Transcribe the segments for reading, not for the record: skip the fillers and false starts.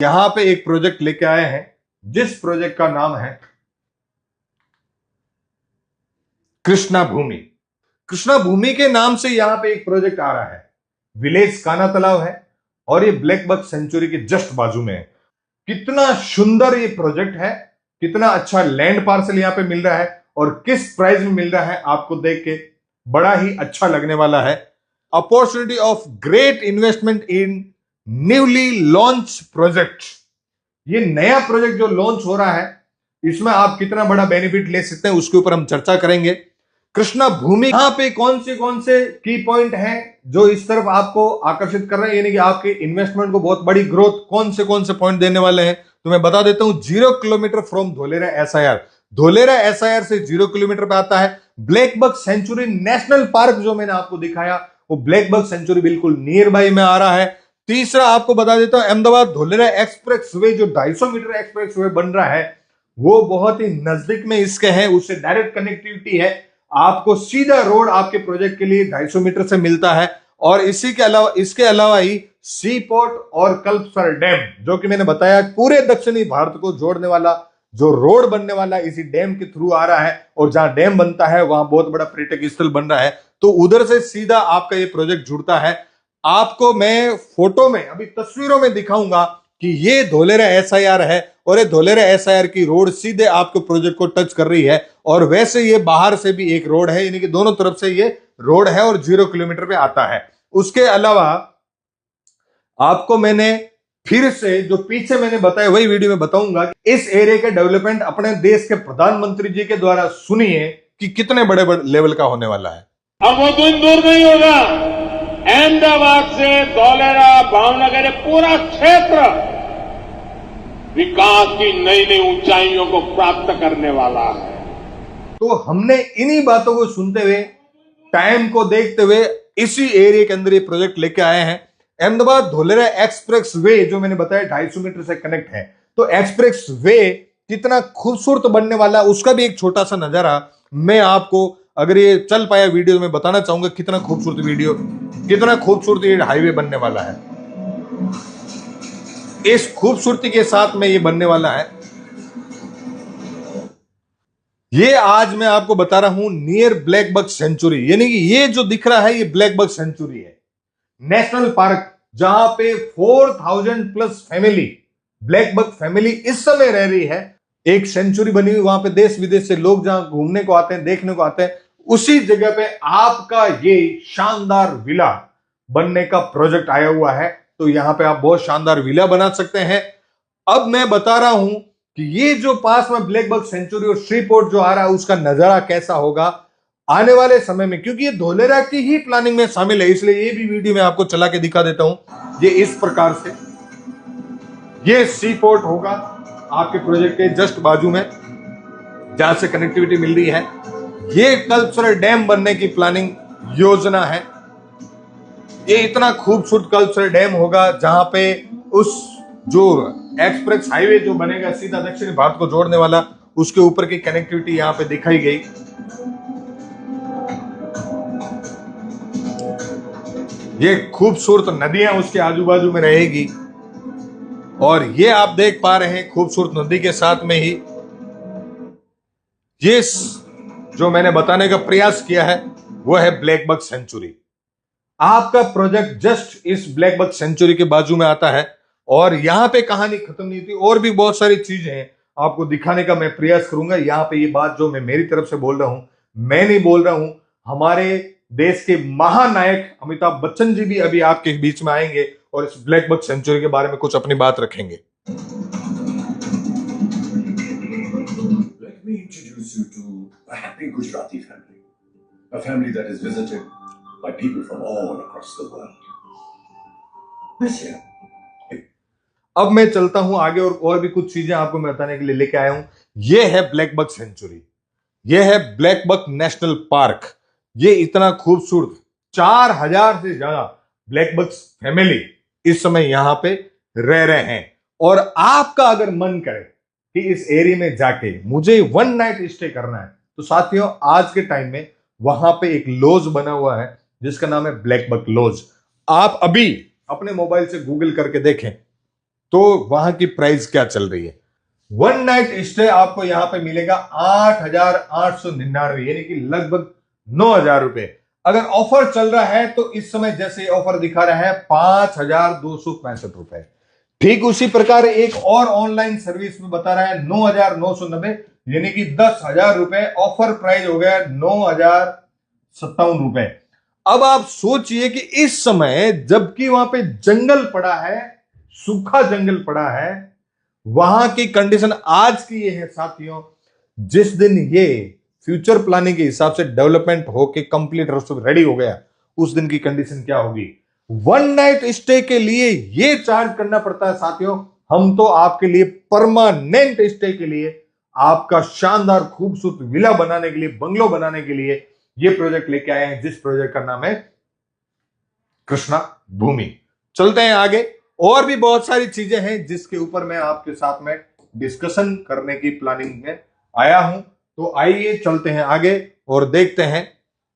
यहां पे एक प्रोजेक्ट लेके आए हैं जिस प्रोजेक्ट का नाम है कृष्णा भूमि। कृष्णा भूमि के नाम से यहां पे एक प्रोजेक्ट आ रहा है। विलेज काना तालाब है और ये ब्लैक बक सेंचुरी के जस्ट बाजू में है। कितना सुंदर ये प्रोजेक्ट है, कितना अच्छा लैंड पार्सल यहां पे मिल रहा है और किस प्राइस में मिल रहा है आपको देख के बड़ा ही अच्छा लगने वाला है। Opportunity of great investment in newly launch project. ये नया प्रोजेक्ट जो लॉन्च हो रहा है इसमें आप कितना बड़ा बेनिफिट ले सकते हैं उसके ऊपर हम चर्चा करेंगे। कृष्णा भूमि यहां पे कौन से की पॉइंट हैं जो इस तरफ आपको आकर्षित कर रहे हैं, यानी कि आपके इन्वेस्टमेंट को बहुत बड़ी ग्रोथ कौन से पॉइंट देने वाले हैं, तो मैं बता देता हूं। 0 kilometre from Dholera SIR. Dholera SIR से 0 किलोमीटर पे आता है black buck sanctuary national park. जो मैंने आपको दिखाया वो ब्लैक बक सेंचुरी बिल्कुल नियर बाई में आ रहा है। तीसरा आपको बता देता हूं, अहमदाबाद धोलेरा एक्सप्रेस वे जो 250 मीटर एक्सप्रेस वे बन रहा है वो बहुत ही नजदीक में इसके है, उससे डायरेक्ट कनेक्टिविटी है। आपको सीधा रोड आपके प्रोजेक्ट के लिए 250 मीटर से मिलता है। और इसके अलावा ही सी पोर्ट और कल्पसर डैम जो कि मैंने बताया पूरे दक्षिणी भारत को जोड़ने वाला जो रोड बनने वाला इसी डैम के थ्रू आ रहा है। और जहां डैम बनता है वहां बहुत बड़ा पर्यटक स्थल बन रहा है, तो उधर से सीधा आपका ये प्रोजेक्ट जुड़ता है। आपको मैं फोटो में अभी तस्वीरों में दिखाऊंगा कि ये धोलेरा एसआईआर है और ये धोलेरा एसआईआर की रोड सीधे आपके प्रोजेक्ट को टच कर रही है। और वैसे ये बाहर से भी एक रोड है, यानी कि दोनों तरफ से ये रोड है और 0 किलोमीटर पे आता है। उसके अलावा आपको मैंने फिर से जो पीछे मैंने बताया वही वीडियो में बताऊंगा कि इस एरिया के डेवलपमेंट अपने देश के प्रधानमंत्री जी के द्वारा सुनिए कि कितने बड़े बड़े लेवल का होने वाला है। अब वो दिन दूर नहीं होगा, अहमदाबाद से धौलेरा भावनगर ये पूरा क्षेत्र विकास की नई नई ऊंचाइयों को प्राप्त करने वाला है। तो हमने इन्हीं बातों को सुनते हुए, टाइम को देखते हुए इसी एरिया के अंदर ये प्रोजेक्ट लेके आए हैं। अहमदाबाद धोलेरा एक्सप्रेस वे जो मैंने बताया 250 मीटर से कनेक्ट है, तो एक्सप्रेस वे कितना खूबसूरत बनने वाला उसका भी एक छोटा सा नजारा मैं आपको, अगर ये चल पाया वीडियो में बताना चाहूंगा कितना खूबसूरत ये हाईवे बनने वाला है। इस खूबसूरती के साथ में ये बनने वाला है। ये आज मैं आपको बता रहा हूं नियर ब्लैक बक सेंचुरी, यानी कि ये जो दिख रहा है ये ब्लैक बक सेंचुरी है, नेशनल पार्क जहां पे 4000 plus family black buck family इस समय रह रही है। एक सेंचुरी बनी हुई, वहां पे देश विदेश से लोग जहां घूमने को आते हैं, देखने को आते हैं, उसी जगह पे आपका ये शानदार विला बनने का प्रोजेक्ट आया हुआ है। तो यहां पे आप बहुत शानदार विला बना सकते हैं। अब मैं बता रहा हूं कि ये जो पास में ब्लैक बक सेंचुरी और श्री पोर्ट जो आ रहा है उसका नजारा कैसा होगा आने वाले समय में, क्योंकि ये धोलेरा की ही प्लानिंग में शामिल है, इसलिए ये भी वीडियो में आपको चला के दिखा देता हूं। ये इस प्रकार से ये सी पोर्ट होगा आपके प्रोजेक्ट के जस्ट बाजू में जहां से कनेक्टिविटी मिल रही है। ये कल्पसर डैम बनने की प्लानिंग योजना है। ये इतना खूबसूरत कल्पसर डैम होगा जहां पे उस जो एक्सप्रेस हाईवे जो बनेगा सीधा दक्षिणी भारत को जोड़ने वाला, उसके ऊपर की कनेक्टिविटी यहां पे दिखाई गई। ये खूबसूरत नदियां उसके आजू बाजू में रहेगी और ये आप देख पा रहे हैं खूबसूरत नदी के साथ में ही ये जो मैंने बताने का प्रयास किया है वो है ब्लैक बक सेंचुरी। आपका प्रोजेक्ट जस्ट इस ब्लैक बक सेंचुरी के बाजू में आता है और यहां पे कहानी खत्म नहीं थी, और भी बहुत सारी चीजें हैं आपको दिखाने का मैं प्रयास करूंगा। यहां पे ये बात जो मैं मेरी तरफ से बोल रहा हूं, मैं नहीं बोल रहा हूं, हमारे देश के महानायक अमिताभ बच्चन जी भी अभी आपके बीच में आएंगे और इस ब्लैक बक सेंचुरी के बारे में कुछ अपनी बात रखेंगे। Let me introduce you to a happy Gujarati family, a family that is visited by people from all across the world. This year, अब मैं चलता हूं आगे और भी कुछ चीजें आपको मैं बताने के लिए लेके आया हूं। यह है ब्लैक बक सेंचुरी, यह है ब्लैक बक नेशनल पार्क। ये इतना खूबसूरत 4000 से ज्यादा ब्लैक बक फैमिली इस समय यहां पे रह रहे हैं। और आपका अगर मन करे कि इस एरिया में जाके मुझे 1 नाइट स्टे करना है, तो साथियों आज के टाइम में वहां पे एक लॉज बना हुआ है जिसका नाम है ब्लैक बक लॉज। आप अभी अपने मोबाइल से गूगल करके देखें, तो वहां की प्राइस क्या चल रही है। 1 नाइट स्टे आपको यहां पे मिलेगा 8,899 यानी कि लगभग 9,000 रुपए। अगर ऑफर चल रहा है तो इस समय जैसे ऑफर दिखा रहा है 5,265 रुपए। ठीक उसी प्रकार एक और ऑनलाइन सर्विस में बता रहा है 9,990 यानी कि 10,000 रुपए। ऑफर प्राइस हो गया 9,057 रुपए। अब आप सोचिए कि इस समय जबकि वहां पे जंगल पड़ा है, सूखा जंगल पड़ा है, वहां की कंडीशन आज की ये है साथियों, जिस दिन ये फ्यूचर प्लानिंग के हिसाब से डेवलपमेंट होके कंप्लीट रेडी हो गया, उस दिन की कंडीशन क्या होगी। 1 नाइट स्टे के लिए ये चार्ज करना पड़ता है साथियों। हम तो आपके लिए परमानेंट स्टे के लिए, आपका शानदार खूबसूरत विला बनाने के लिए, बंगलो बनाने के लिए ये प्रोजेक्ट लेके आए हैं, जिस प्रोजेक्ट का नाम है कृष्णा भूमि। चलते हैं आगे, और भी बहुत सारी चीजें हैं जिसके ऊपर मैं आपके साथ में डिस्कशन करने की प्लानिंग में आया हूं। तो आइए चलते हैं आगे और देखते हैं।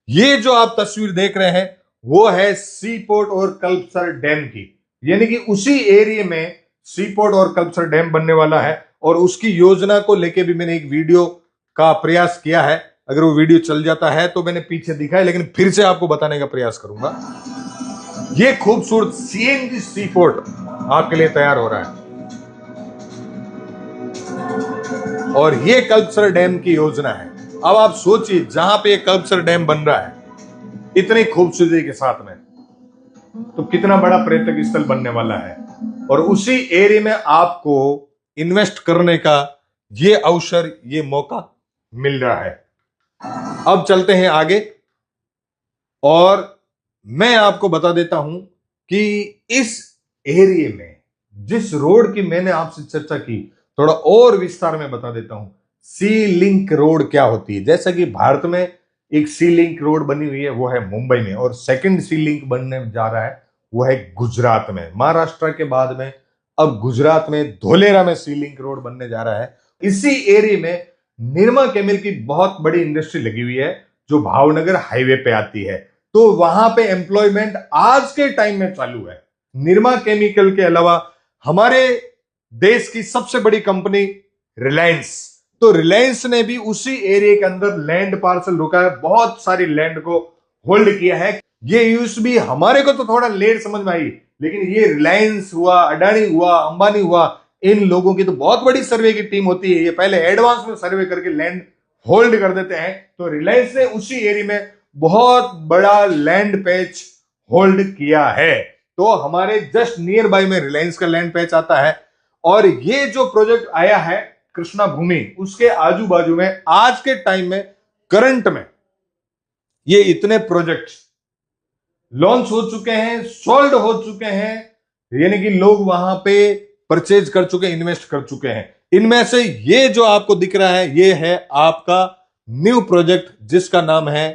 ये जो आप तस्वीर देख रहे हैं वो है सी पोर्ट और कल्पसर डैम की, यानी कि उसी एरिया में सी पोर्ट और कल्पसर डैम बनने वाला है। और उसकी योजना को लेके भी मैंने एक वीडियो का प्रयास किया है। अगर वो वीडियो चल जाता है तो मैंने पीछे दिखा है, लेकिन फिर से आपको बताने का प्रयास करूंगा। ये खूबसूरत सीएनजी सी पोर्ट आपके लिए तैयार हो रहा है, और ये कल्पसर डैम की योजना है। अब आप सोचिए, जहां पे ये कल्पसर डैम बन रहा है इतनी खूबसूरती के साथ में, तो कितना बड़ा पर्यटक स्थल बनने वाला है, और उसी एरिया में आपको इन्वेस्ट करने का ये अवसर, ये मौका मिल रहा है। अब चलते हैं आगे, और मैं आपको बता देता हूं कि इस एरिया में जिस रोड की मैंने आपसे चर्चा की, थोड़ा और विस्तार में बता देता हूं। सी लिंक रोड क्या होती है। जैसा कि भारत में एक सी लिंक रोड बनी हुई है, वो है मुंबई में, और सेकंड सी लिंक बनने जा रहा है वो है गुजरात में। महाराष्ट्र के बाद में अब गुजरात में धोलेरा में सी लिंक रोड बनने जा रहा है। इसी एरिया में निरमा केमिकल की बहुत बड़ी इंडस्ट्री लगी हुई है, जो भावनगर हाईवे पे आती है। तो वहां पे एम्प्लॉयमेंट आज के टाइम में चालू है। निरमा केमिकल के अलावा हमारे देश की सबसे बड़ी कंपनी रिलायंस, तो रिलायंस ने भी उसी एरिया के अंदर लैंड पार्सल रोका है, बहुत सारी लैंड को होल्ड किया है। ये यूज भी हमारे को तो थोड़ा लेट समझ में आई, लेकिन ये रिलायंस हुआ, अडानी हुआ, अंबानी हुआ, इन लोगों की तो बहुत बड़ी सर्वे की टीम होती है। ये पहले एडवांस में सर्वे करके लैंड होल्ड कर देते हैं। तो रिलायंस ने उसी एरिया में बहुत बड़ा लैंड पैच होल्ड किया है। तो हमारे जस्ट नियर बाय में रिलायंस का लैंड पैच आता है। और ये जो प्रोजेक्ट आया है कृष्णा भूमि, उसके आजू बाजू में आज के टाइम में करंट में ये इतने प्रोजेक्ट लॉन्च हो चुके हैं, सोल्ड हो चुके हैं, यानी कि लोग वहां पे परचेज कर चुके, इन्वेस्ट कर चुके हैं। इनमें से ये जो आपको दिख रहा है, ये है आपका न्यू प्रोजेक्ट जिसका नाम है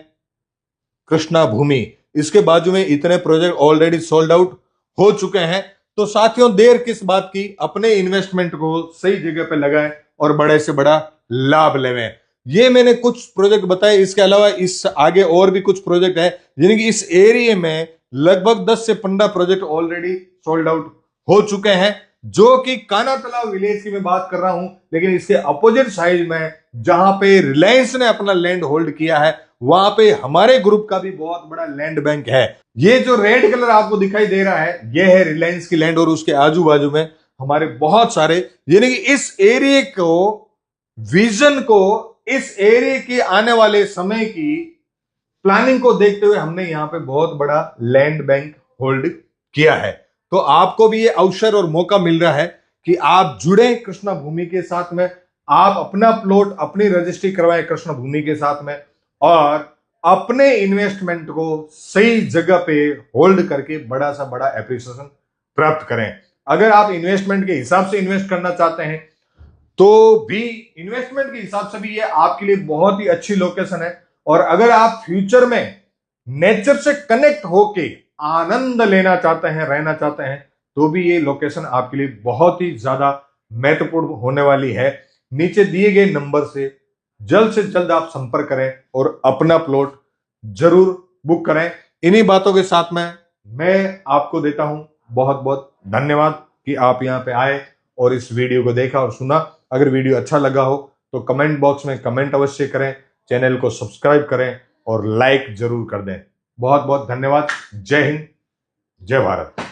कृष्णा भूमि। इसके बाजू में इतने प्रोजेक्ट ऑलरेडी सोल्ड आउट हो चुके हैं। तो साथियों, देर किस बात की, अपने इन्वेस्टमेंट को सही जगह पे लगाएं और बड़े से बड़ा लाभ लेवें। ये मैंने कुछ प्रोजेक्ट बताए, इसके अलावा इस आगे और भी कुछ प्रोजेक्ट है, यानी कि इस एरिया में लगभग 10 से 15 प्रोजेक्ट ऑलरेडी सोल्ड आउट हो चुके हैं, जो कि काना तालाब विलेज की मैं बात कर रहा हूं। लेकिन इसके अपोजिट साइड में जहां पे रिलायंस ने अपना लैंड होल्ड किया है, वहां पे हमारे ग्रुप का भी बहुत बड़ा लैंड बैंक है। ये जो रेड कलर आपको दिखाई दे रहा है, ये है रिलायंस की लैंड, और उसके आजू बाजू में हमारे बहुत सारे, यानी कि इस एरिया को, विजन को, इस एरिया के आने वाले समय की प्लानिंग को देखते हुए हमने यहां पे बहुत बड़ा लैंड बैंक होल्ड किया है। तो आपको भी ये अवसर और मौका मिल रहा है कि आप जुड़े कृष्णा भूमि के साथ में, आप अपना प्लॉट, अपनी रजिस्ट्री करवाएं कृष्णा भूमि के साथ में, और अपने इन्वेस्टमेंट को सही जगह पे होल्ड करके बड़ा सा बड़ा एप्रिसिएशन प्राप्त करें। अगर आप इन्वेस्टमेंट के हिसाब से इन्वेस्ट करना चाहते हैं तो भी इन्वेस्टमेंट के हिसाब से भी ये आपके लिए बहुत ही अच्छी लोकेशन है। और अगर आप फ्यूचर में नेचर से कनेक्ट होके आनंद लेना चाहते हैं, रहना चाहते हैं, तो भी ये लोकेशन आपके लिए बहुत ही ज्यादा महत्वपूर्ण होने वाली है। नीचे दिए गए नंबर से जल्द आप संपर्क करें और अपना प्लॉट जरूर बुक करें। इन्हीं बातों के साथ में मैं आपको देता हूं बहुत बहुत धन्यवाद कि आप यहाँ पे आए और इस वीडियो को देखा और सुना। अगर वीडियो अच्छा लगा हो तो कमेंट बॉक्स में कमेंट अवश्य करें, चैनल को सब्सक्राइब करें और लाइक जरूर कर दें। बहुत बहुत धन्यवाद। जय हिंद, जय भारत।